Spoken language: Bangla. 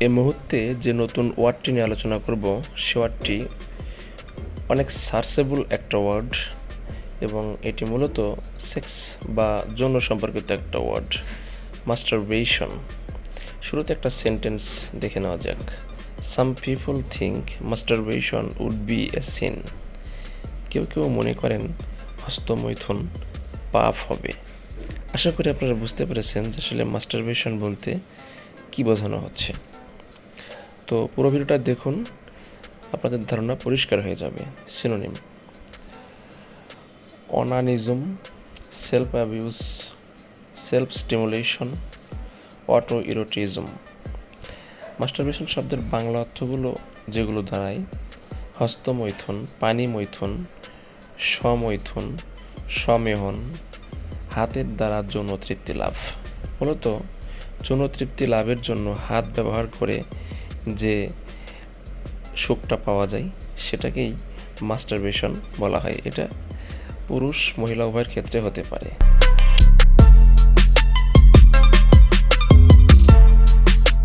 এই মুহূর্তে যে নতুন ওয়ার্ডটি নিয়ে আলোচনা করব সে ওয়ার্ডটি অনেক সার্চেবল একটা ওয়ার্ড এবং এটি মূলত সেক্স বা যৌন সম্পর্কিত একটা ওয়ার্ড, মাস্টারবেশন। শুরুতে একটা সেন্টেন্স দেখে নেওয়া যাক। Some people think masturbation would be a sin. কেউ কেউ মনে করেন হস্তমৈথুন পাপ হবে। আশা করি আপনারা বুঝতে পেরেছেন যে আসলে মাস্টারবেশন বলতে কী বোঝানো হচ্ছে। তো পুরো ভিডিওটা দেখুন, আপনাদের ধারণা পরিষ্কার হয়ে যাবে। Synonym: onanism, self abuse, self stimulation, auto erotism. Masturbation শব্দের বাংলা অর্থগুলো যেগুলো দাঁড়ায়: হস্তমৈথুন, পানিমৈথুন, স্বমৈথুন, স্বমেহন, হাতের দ্বারা যৌন তৃপ্তি লাভ। মূলত যৌন তৃপ্তি লাভের জন্য হাত ব্যবহার করে যে সুখটা পাওয়া যায় সেটাকেই মাস্টারবেশন বলা হয়। এটা পুরুষ মহিলা উভয়ের ক্ষেত্রে হতে পারে।